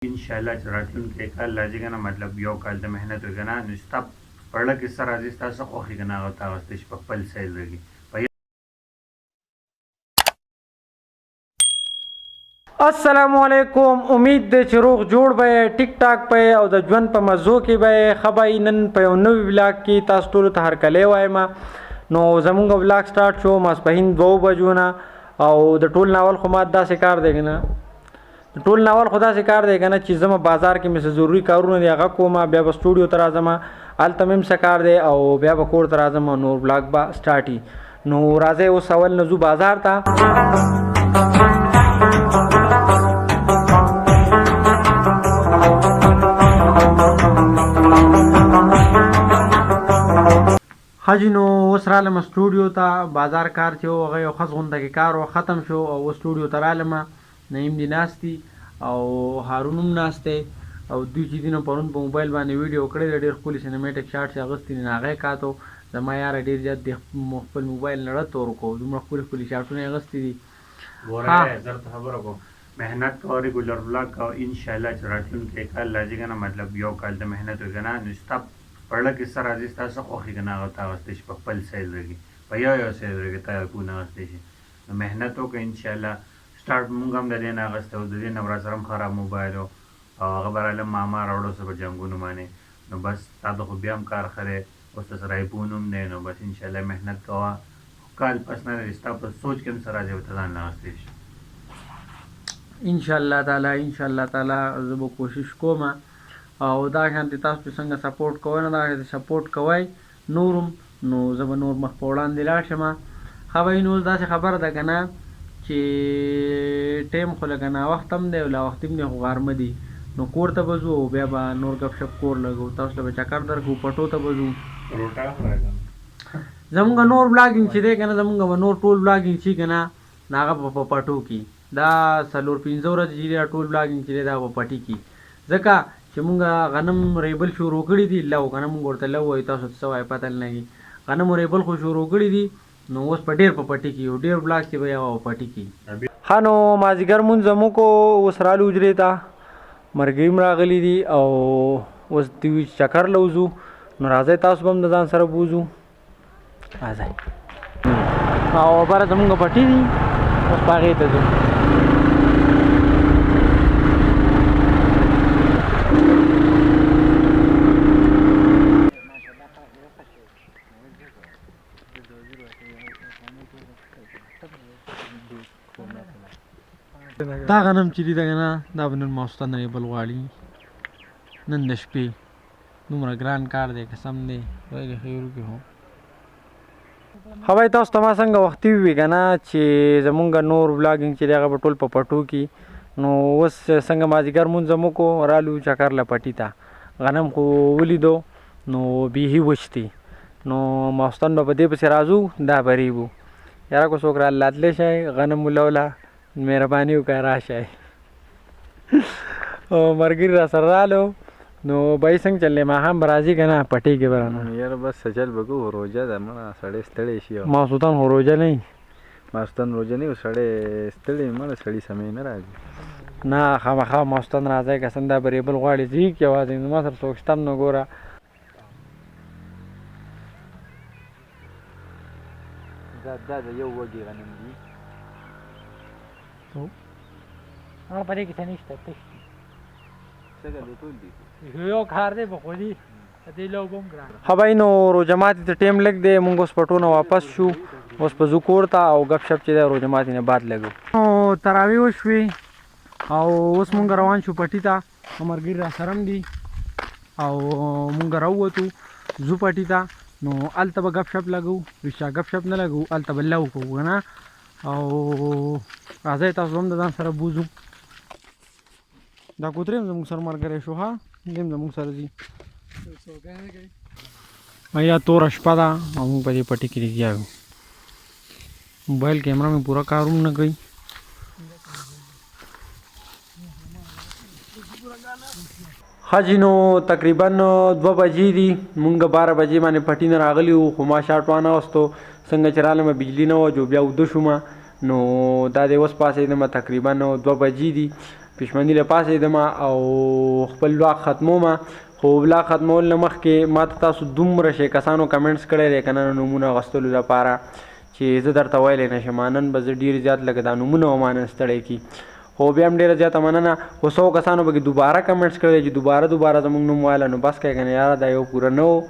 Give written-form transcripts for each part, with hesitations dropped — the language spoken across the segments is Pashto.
انشاءالله چې راتلونکی کال راځي که نه مطلب یو کال د محنت وي که نه نو ستا په زړه کې څه راځي ستا څه خوښي که نه هغه ته اغوستی شي په خپل سیلري کې السلام علیکم. امید دی چې روغ جوړ به ټیک ټاک به او د ژوند په مزو کې به ښه به نن په یو نوي ولاګ کې تاسو ټولو ته هرکلی وایم. نو زمونږ ولاګ سټارټ شو ماسپښین 2 بجو نه او د ټول ناول خو ما داسې کار دی که نه د ټول ناول خو داسې کار دی که نه چې زما بازار کې مې څه ضروري کارونه دي هغه کوم بیا به سټوډیو ته راځم هلته مې هم څه کار دی او بیا به کور ته راځم نور ولاګ به سټارټ وي. نو راځئ اوس اول نه ځو بازار ته. حاجی نو اوس رالم سټوډیو ته بازار کار چې و هغه یو ښه غونډه کې کار و ختم شو او اوس سټوډیو ته رالم. نعیم دي ناست دي او هارون هم ناست دی او دوی چې دي نو پرون په موبایل باندې ویډیو کړی دی ډېر ښکلي سینمیټک شاټس یې اخیستي دي نو هغه یې کاتو زما یاره ډېر زیات د خپل موبایل نه رد تور کړو دومره ښکلي ښکلي شاټونه یې اخیستي دي. ګوره زه درته خبره کوم محنت کوه ریګولر ولاګ کوه انشاءالله چې راتلونکی کال راځي که نه مطلب یو کال د محنت وي که نه نو ستا په زړه کې څه راځي ستا څه خوښي که نه هغه ته اغوستی شي په خپل سیلري کې په یو سیلري کې ته پونه اغوستی شي نو محنت وکړه انشاءالله. سټارټ مونږ هم د دې نه اخیستی او د دې نه ورځ سره هم خراب موبایل و او هغه به راله ماما راوړو څه په جنګونو باندې نو بس تا ته خو بیا هم کار ښه دی اوس ته سره ایفون هم دی نو بس انشاءالله محنت کوه کال پس نه دی ستا په سوچ کې هم څه راځي ورته ځان نه اخیستی شي انشاءالله تعالی زه به کوشش کوم او دا شانتې تاسو چې څنګه سپورټ کوئ نه دا شانتې سپورټ کوئ نورم نو زه به نور مخ په وړاندې لاړ شم. ښه به وي نو اوس داسې خبره ده که نه چې ټایم خو لکه ناوخت هم دی او لا وختي هم دی خو غرمه دي نو کور ته به ځو بیا به نور ګپ شپ کور لګو تاسو ته به چکر درکړو پټو ته به ځو زمونږ نور ولاګینګ چې دی که نه زمونږ به نور ټول ولاګینګ چې که نه هغه به په پټو کې دا 4-5 ورځې چې دی ټول ولاګینګ چې دی دا به پټي کې ځکه چې مونږ غنم ریبل شروع کړي دي لو که نه مونږ ورته لو وایو تاسو ته څه وایي پته نه لګي غنمو ریبل خو شروع کړي دي نو اوس په ډېر په پټي کې یو ډېر بلاک چې به یا په پټي کې. ښه نو مازدیګر مونځ زموږ کو اوس رالو حجرې ته مرګي هم راغلي دي او اوس دوی چکر له وځو نو راځئ تاسو به هم د ځان سره بوځو راځئ او بره زمونږ پټي دي اوس په هغې ته ځو. دا غنم چې دي ده که نه دا به نن ماخوستن ریبل غواړي نن د شپې دومره ګران کار دی قسم دی خدای دې خیر وکړي. هو ښه بھائی تاسو ته ما څنګه وختي ووي که نه چې زمونږ نور ولاګینګ چې دی هغه به ټول په پټو کې نو اوس څنګه مازدیګر مونځ زموږ کو رالو چکر له پټي ته غنم خو ولیدو نو بیخي وچ دي نو ماخوستن به په دې پسې راځو دا به ریبو یاره که څوک راتلی شئ غنم ولوله مهرباني وکړئ راشئ او ملګري را سره رالو نو بای څنګه چل دی ماښام به راځي که نه پټۍ کې به رانه یاره بس سجل به کوو روژه ده مړه سړی ستړی شي ماخوستن خو روژه نه وي ماخوستن روژه نه وي سړی ستړی مړه سړي سمې نه راځي نه خامخا ماخوستن راځئ قسم دا به ریبل غواړي ځي کې یوازې زما سره څوک شته هم نه ګوره دا د یو وږي غنم دي هغه په دې کې څه نشته تش څنګه د ټول دي یو کار دی په خو دي دې لو به هم ګران. ښه بھائی نو روژه ماتي ته ټایم لږ دی مونږ اوس پټو نه واپس شو اوس په ځو کور ته او ګپ شپ چې دی روژه ماتي نه بعد لګو نو تراویح وشوې او اوس مونږ روان شو پټي ته ملګري را سره هم دي او مونږ راووتو ځو پټي ته نو هلته به ګپ شپ لګو رښتیا ګپ شپ نه لګو هلته به لو کوو که نه او راځئ تاسو هم د ځان سره بوځو. دا کوترې هم زموږ سره ملګری شو ها دې هم زموږ سره ځي یا توره شپه ده او موږ په دې پټي کې لګیا یو موبایل کیمره مې پوره کار هم نه کوي. ښه جي نو تقریبا 2 بجې دي مونږ 12 بجې باندې پټي نه راغلي وو خو ما شاټ وانهوستو څنګه چې رالمه بجلي نه وه جو بیا اوده شومه نو دا دی اوس پاسېدمه تقریبا 2 بجې دي پښمنۍ له پاسېدم او خپل ولاګ ختموم. خو ولاګ ختمول نه مخکې ما ته تاسو دومره شي کسانو کمنټس کړی دی که نه نومونه اخیستلو لپاره چې زه درته ویلی نه شم. نن به زه ډېر زیات لکه دا نومونه وما نن ستړی کي. خو بیا هم ډېره زیاته مننه. خو 100 کسانو پکې دوباره کمنټس کړی چې دوباره زموږ نوم وایله نو بس کوې که نه یاره دا یو پوره نه و.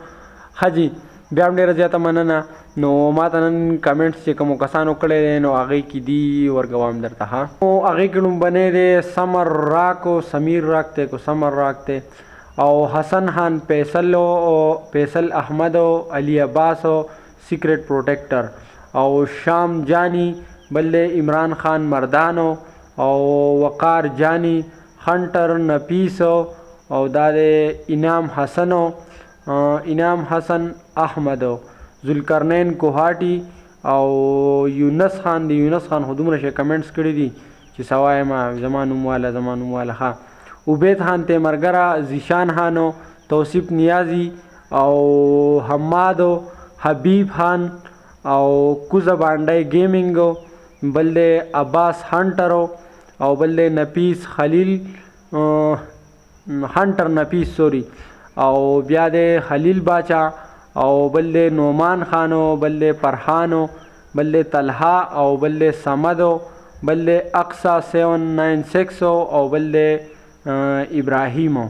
ښه جي بیا هم ډېره زیاته مننه. نو ما ته نن کمنټس چې کومو کسانو کړی دی نو هغې کې دي ورکوم درته. ښه نو هغې کې لومبنی دی سمر راک او سمیر راک دی کو سمر راک دی او حسن خان فیصل احمد او علي عباس او سیکرټ پروټیکټر او شام جانی بل دی عمران خان مردانو او وقار جانی خنټر نفیس او دا دی انعام حسن احمد ذوالقرنین کوهاټي او یونس خان دی. یونس خان خو دومره شی کمنټس کړي دي چې سوای ما زما نوم واله. ښه عبید خان تیمرګره زیشان خانو توصیف نیازی او حماد حبیب خان او کوزه بانډای گیمینګ بل دی عباس هنټر او بل دی نفیس خلیل هنټر نفیس سوري او بیا دی خلیل باچا او بل دی نومان خانو بل دی فرحانو بل دی طلحه او بل دی سمدو بل دی اقصا 796 او بل دی ابراهیمو.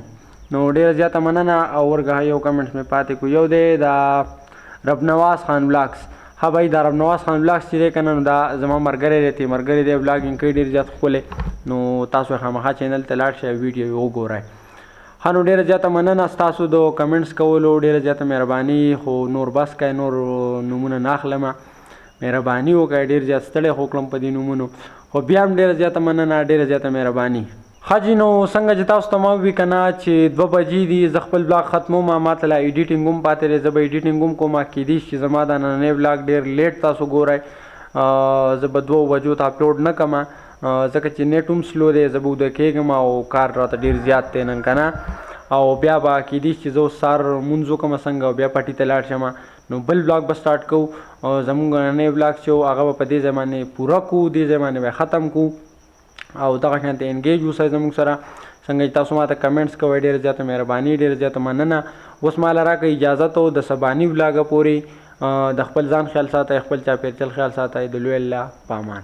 نو ډېره زیاته مننه. او ورګه یو کمنټس مې پاتې کو یو دی دا رب نواز خان بلاګس. ها بھائی دا رب نواز خان بلاګس چې دی که نه نو دا زما ملګری دی ملګری دی بلاګینګ کوي ډېر زیات ښکلی. نو تاسو خامخا چینل ته لاړ شئ ویډیو یې وګورئ. ښه نو ډېره زیاته مننه ستاسو د کمنټس کولو ډېره زیاته مهرباني. خو نور بس کوئ نور نومونه نه اخلمه مهرباني وکړئ. ډېر زیات ستړی خو کړم په دې نومونو خو بیا هم ډېره زیاته مننه ډېره زیاته مهرباني. ښه جي نو څنګه چې تاسو ته ما ووي که نه چې 2 بجې دي زه خپل بلاګ ختموم. ما ته لا ایډیټینګ هم پاتې دی زه به ایډیټینګ هم کوم. کیدای شي چې زما دا نننی بلاګ ډېر لیټ تاسو ګورئ. زه به 2 بجو ته اپلوډ نه کړم ځکه چې نیټ هم سلو دی. زه به اوده کېږم او کار راته ډېر زیات دی نن که نه. او بیا به کیدای شي چې زه اوس سهار لمونځ وکړم څنګه او بیا پټي ته لاړ شم. نو بل بلاګ به سټارټ کوو. زموږ نننی بلاګ چې و هغه به په دې ځای باندې پوره کړو دې ځای باندې به ختم کړو او دغه شانته انګیج اوسئ زموږ سره. څنګه چې تاسو ماته کمنټس کوئ ډېره زیاته مهرباني ډېره زیاته مننه. اوس ماله راکړئ اجازت او د سباني بلاګه پورې د خپل ځان خیال ساتئ خپل چاپېریال خیال ساتئ. د لوی الله په امان.